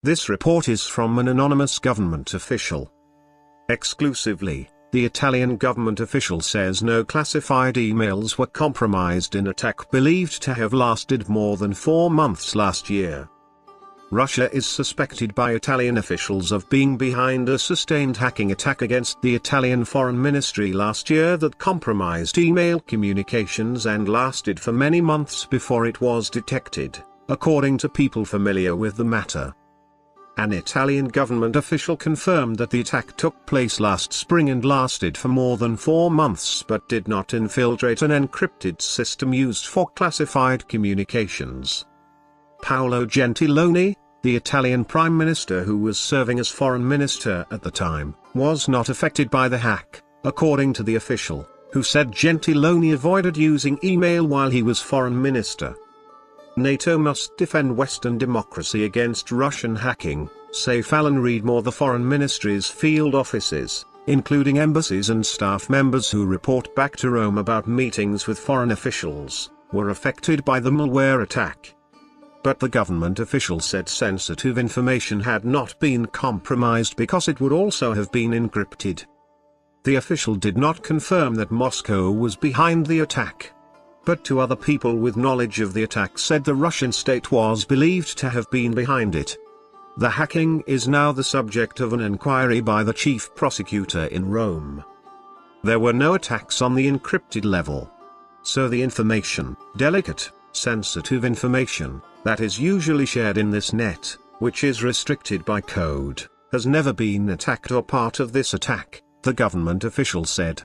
This report is from an anonymous government official. Exclusively, the Italian government official says no classified emails were compromised in attack believed to have lasted more than 4 months last year. Russia is suspected by Italian officials of being behind a sustained hacking attack against the Italian Foreign Ministry last year that compromised email communications and lasted for many months before it was detected, according to people familiar with the matter. An Italian government official confirmed that the attack took place last spring and lasted for more than 4 months but did not infiltrate an encrypted system used for classified communications. Paolo Gentiloni, the Italian Prime Minister who was serving as foreign minister at the time, was not affected by the hack, according to the official, who said Gentiloni avoided using email while he was foreign minister. NATO must defend Western democracy against Russian hacking, say Fallon Reedmore. The foreign ministry's field offices, including embassies and staff members who report back to Rome about meetings with foreign officials, were affected by the malware attack. But the government official said sensitive information had not been compromised because it would also have been encrypted. The official did not confirm that Moscow was behind the attack. But two other people with knowledge of the attack said the Russian state was believed to have been behind it. The hacking is now the subject of an inquiry by the chief prosecutor in Rome. There were no attacks on the encrypted level. So the information, delicate, sensitive information, that is usually shared in this net, which is restricted by code, has never been attacked or part of this attack, the government official said.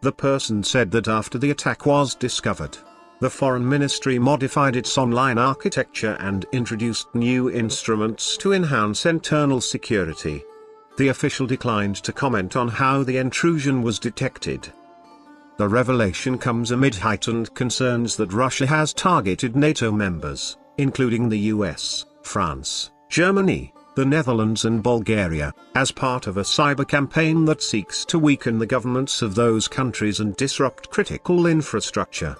The person said that after the attack was discovered, the foreign ministry modified its online architecture and introduced new instruments to enhance internal security. The official declined to comment on how the intrusion was detected. The revelation comes amid heightened concerns that Russia has targeted NATO members, including the US, France, Germany, the Netherlands and Bulgaria, as part of a cyber campaign that seeks to weaken the governments of those countries and disrupt critical infrastructure.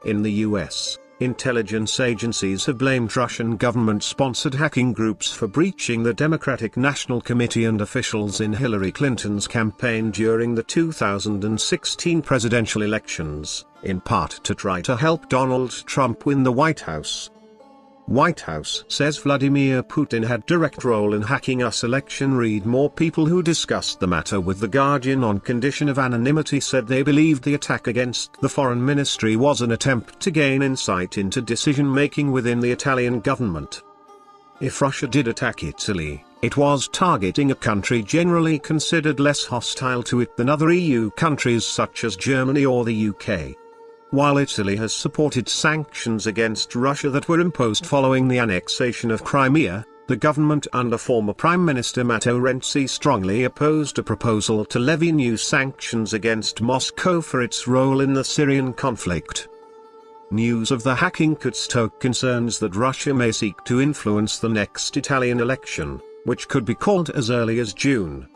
In the US, intelligence agencies have blamed Russian government-sponsored hacking groups for breaching the Democratic National Committee and officials in Hillary Clinton's campaign during the 2016 presidential elections, in part to try to help Donald Trump win the White House. White House says Vladimir Putin had direct role in hacking us election. Read more. People who discussed the matter with The Guardian on condition of anonymity said they believed the attack against the foreign ministry was an attempt to gain insight into decision-making within the Italian government. If Russia did attack Italy, it was targeting a country generally considered less hostile to it than other EU countries such as Germany or the UK. While Italy has supported sanctions against Russia that were imposed following the annexation of Crimea, the government under former Prime Minister Matteo Renzi strongly opposed a proposal to levy new sanctions against Moscow for its role in the Syrian conflict. News of the hacking could stoke concerns that Russia may seek to influence the next Italian election, which could be called as early as June.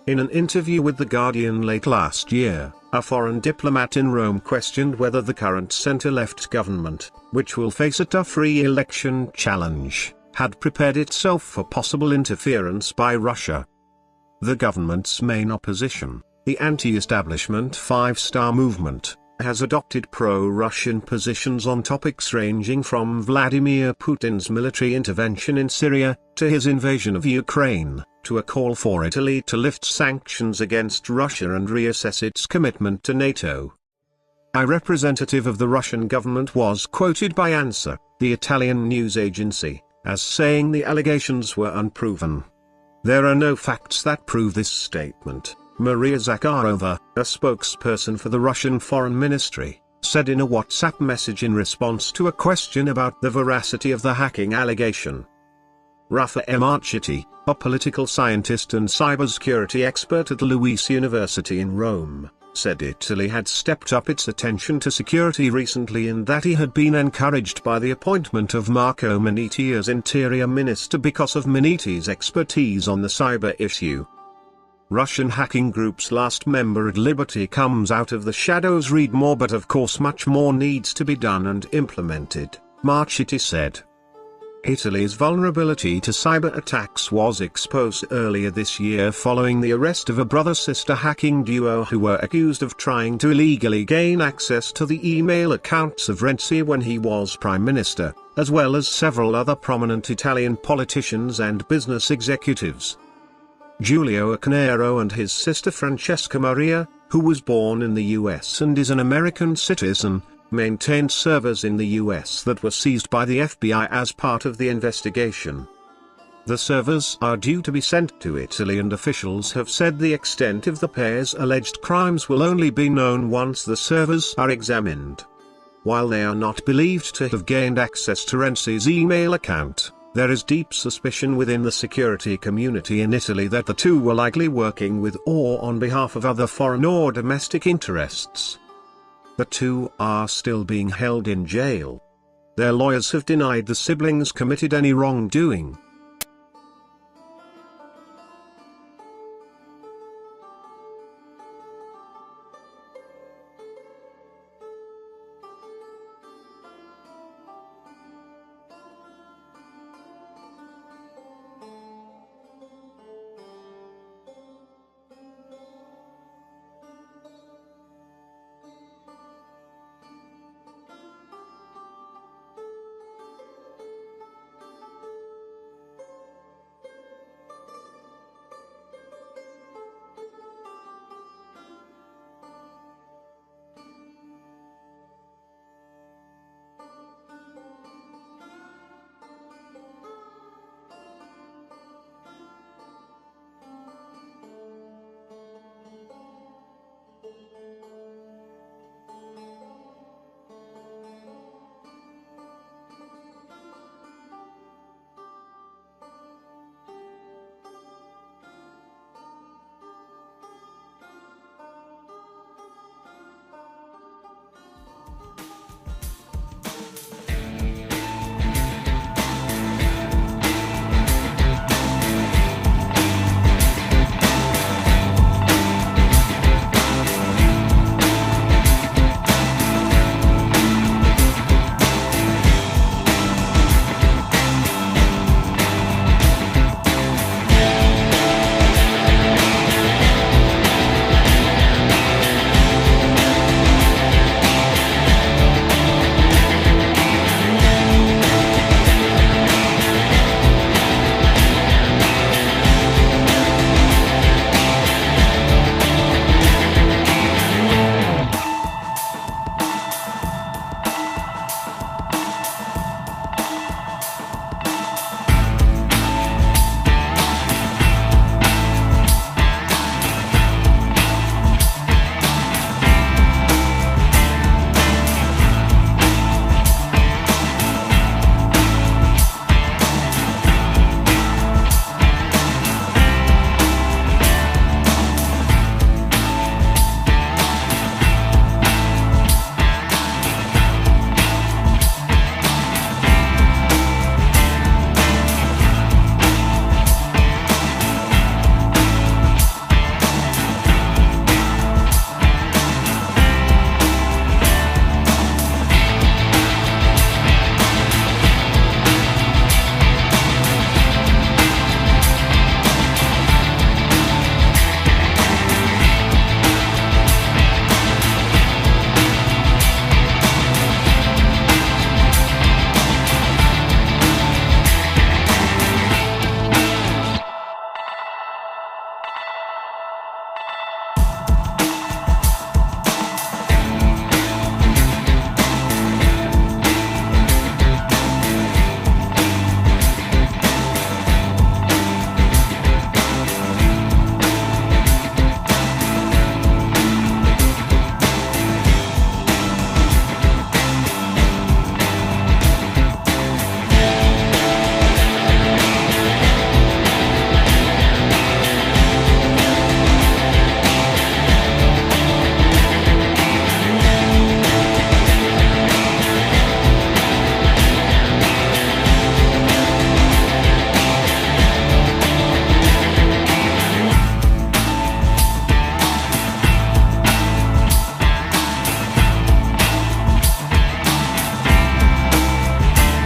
In an interview with The Guardian late last year, a foreign diplomat in Rome questioned whether the current centre-left government, which will face a tough re-election challenge, had prepared itself for possible interference by Russia. The government's main opposition, the anti-establishment Five Star Movement, has adopted pro-Russian positions on topics ranging from Vladimir Putin's military intervention in Syria, to his invasion of Ukraine, to a call for Italy to lift sanctions against Russia and reassess its commitment to NATO. A representative of the Russian government was quoted by ANSA, the Italian news agency, as saying the allegations were unproven. There are no facts that prove this statement, Maria Zakharova, a spokesperson for the Russian Foreign Ministry, said in a WhatsApp message in response to a question about the veracity of the hacking allegation. Raffaele Marchetti, a political scientist and cybersecurity expert at the Luiss University in Rome, said Italy had stepped up its attention to security recently and that he had been encouraged by the appointment of Marco Minniti as Interior Minister because of Minniti's expertise on the cyber issue. Russian hacking group's last member at liberty comes out of the shadows. Read more. But of course much more needs to be done and implemented, Marchetti said. Italy's vulnerability to cyber attacks was exposed earlier this year following the arrest of a brother-sister hacking duo who were accused of trying to illegally gain access to the email accounts of Renzi when he was prime minister, as well as several other prominent Italian politicians and business executives. Giulio Acanero and his sister Francesca Maria, who was born in the US and is an American citizen, maintained servers in the US that were seized by the FBI as part of the investigation. The servers are due to be sent to Italy, and officials have said the extent of the pair's alleged crimes will only be known once the servers are examined. While they are not believed to have gained access to Renzi's email account, there is deep suspicion within the security community in Italy that the two were likely working with or on behalf of other foreign or domestic interests. The two are still being held in jail. Their lawyers have denied the siblings committed any wrongdoing,